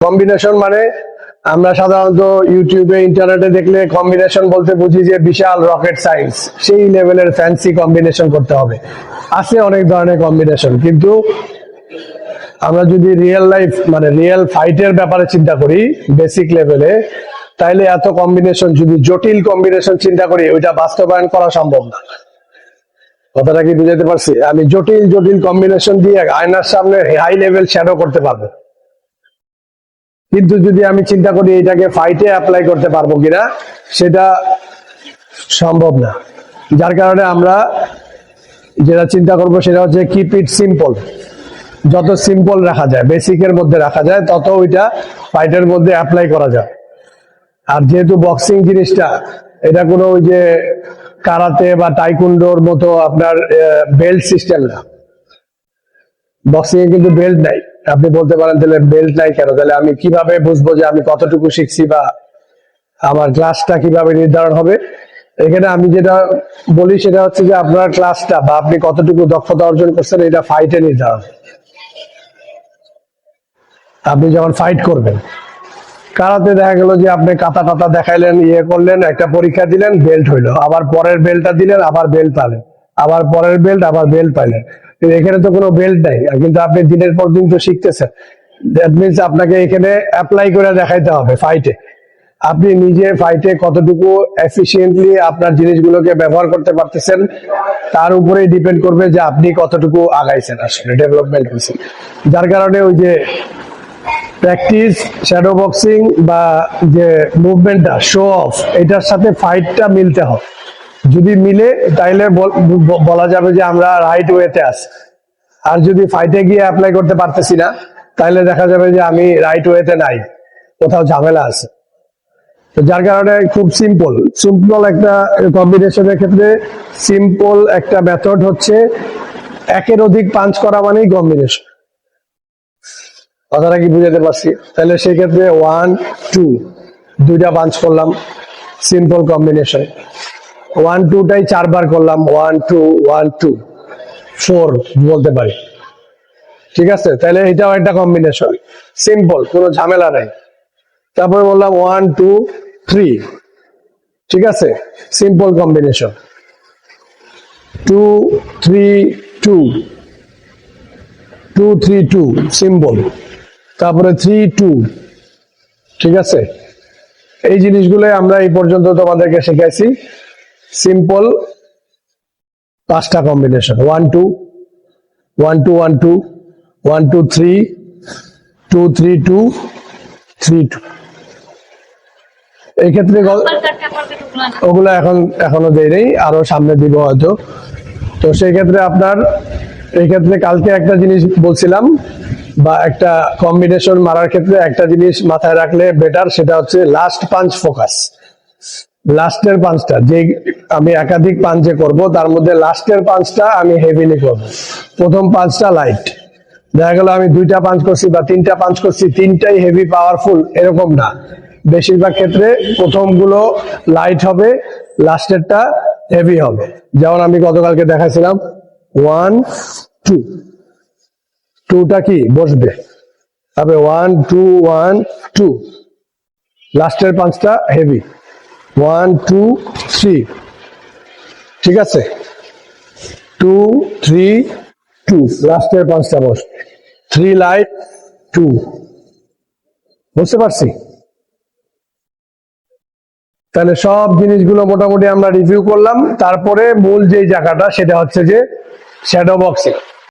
Combination মানে আমরা সাধারণত ইউটিউবে ইন্টারনেটে দেখলে কম্বিনেশন বলতে বুঝি যে বিশাল রকেট সায়েন্স, সেই লেভেলের ফ্যান্সি কম্বিনেশন করতে হবে। আছে অনেক ধরনের কম্বিনেশন, কিন্তু আমরা যদি রিয়েল লাইফ মানে রিয়েল ফাইটের ব্যাপারে চিন্তা করি বেসিক লেভেলে, তাইলে এত কম্বিনেশন, যদি জটিল কম্বিনেশন চিন্তা করি, ওইটা বাস্তবায়ন করা সম্ভব না। কথাটা কি বুঝাতে পারছি? আমি জটিল জটিল কম্বিনেশন দিয়ে আয়নার সামনে হাই লেভেল শ্যাডো করতে পারবো, কিন্তু যদি আমি চিন্তা করি এটাকে ফাইটে অ্যাপ্লাই করতে পারবো কিনা, সেটা সম্ভব না। যার কারণে আমরা যেটা চিন্তা করবো সেটা হচ্ছে কিপ ইট সিম্পল। যত সিম্পল রাখা যায়, বেসিকের মধ্যে রাখা যায়, তত ওইটা ফাইটের মধ্যে অ্যাপ্লাই করা যায়। আর যেহেতু বক্সিং জিনিসটা, এটা কোনো ওই যে কারাতে বা টাইকুন্ডোর মতো আপনার বেল্ট সিস্টেম না। বক্সিং এ কিন্তু বেল্ট নাই। আপনি বলতে পারেন তাহলে বেল্ট নাই কেন? তাহলে আমি কিভাবে বুঝবো যে আমি কতটুকু শিখছি বা আমার ক্লাসটা কিভাবে নির্ধারণ হবে? এখানে আমি যেটা বলি সেটা হচ্ছে যে আপনার ক্লাসটা বা আপনি কতটুকু দক্ষতা অর্জন করছেন, এটা ফাইটে নির্ধারণ। আপনি যখন ফাইট করবেন, কারাতে দেখা গেল যে আপনি কাতা টাতা দেখাইলেন, ইয়ে করলেন, একটা পরীক্ষা দিলেন, বেল্ট হইলো, আবার পরের বেল্টটা দিলেন, আবার বেল্ট পালেন, আবার পরের বেল্ট, আবার বেল্ট পাইলেন। এখানে তো কোনো বেল্ট নাই, কিন্তু আপনি দিনের পর দিন তো শিখতেছেন। দ্যাট মিনস আপনাকে এখানে অ্যাপ্লাই করে দেখাইতে হবে ফাইটে। আপনি নিজে ফাইটে কতটুকু এফিসিয়েন্টলি আপনার জিনিসগুলোকে ব্যবহার করতে পারতেছেন, তার উপরেই ডিপেন্ড করবে যে আপনি কতটুকু আগাইছেন, আসলে ডেভেলপমেন্ট হয়েছে। যার কারণে ওই যে প্র্যাকটিস, শ্যাডো বক্সিং বা যে মুভমেন্টটা, শো অফ, এটার সাথে ফাইটটা মিলতে হবে। যদি মিলে তাইলে বলা যাবে যে আমরা রাইট ওয়েতে আছি। আর যদি ফাইটে গিয়ে অ্যাপ্লাই করতে পারতেছি না, তাহলে দেখা যাবে যে আমি রাইট ওয়েতে নাই, কোথাও ঝামেলা আছে। তো যার কারণে খুব সিম্পল একটা কম্বিনেশনের ক্ষেত্রে সিম্পল একটা মেথড হচ্ছে একের অধিক পাঞ্চ করা মানেই কম্বিনেশন। কথাটা কি বুঝাতে পারছি? তাহলে সেই ক্ষেত্রে 1 2 দুইটা পাঞ্চ করলাম, সিম্পল কম্বিনেশন। 1 2টাই 4 বার করলাম, 1 2 1 2 4 বলতে পারি। ঠিক আছে? তাহলে এটাও একটা কম্বিনেশন, সিম্পল, কোনো ঝামেলা নাই। তারপরে বললাম 1 2 3, ঠিক আছে, সিম্পল কম্বিনেশন। 2 3 2 2 3 2 সিম্পল। তারপরে 3 2, ঠিক আছে। এই জিনিসগুলো আমরা এই পর্যন্ত তোমাদেরকে শেখাইছি। সিম্পল 5টা কম্বিনেশন: 1 2 1 2 1 2 1 2 3 2 3 2 3 2। এই ক্ষেত্রে ওগুলো এখনো দেই নেই, আরো সামনে দিব হয়তো। তো সেই ক্ষেত্রে আপনার এই ক্ষেত্রে কালকে একটা জিনিস বলছিলাম, বা একটা কম্বিনেশন মারার ক্ষেত্রে একটা জিনিস মাথায় রাখলে বেটার, সেটা হচ্ছে লাস্ট পাঞ্চ ফোকাস। লাস্টের পাঞ্চটা, যে আমি একাধিক পাঞ্চে করব, তার মধ্যে লাস্টের পাঞ্চটা আমি হেভিলি করব, প্রথম পাঞ্চটা লাইট। দেখা গেল আমি 2টা পাঞ্চ করছি বা 3টা পাঞ্চ করছি, 3টাই হেভি পাওয়ারফুল, এরকম না। বেশিরভাগ ক্ষেত্রে প্রথমগুলো লাইট হবে, লাস্টেরটা হেভি হবে। যেমন আমি গতকালকে দেখাইছিলাম 1 2, 2টা কি বসবে, তবে 1 2 1 2, লাস্টের পাঁচটা হেভি, 1 2 3, ঠিক আছে, 2 3 2, লাস্টের পাঁচটা বসবে, 3 লাইট 2। বুঝতে পারছি? তাহলে সব জিনিসগুলো মোটামুটি আমরা রিভিউ করলাম। তারপরে মূল যে জায়গাটা, সেটা হচ্ছে যে শ্যাডো বক্সিং।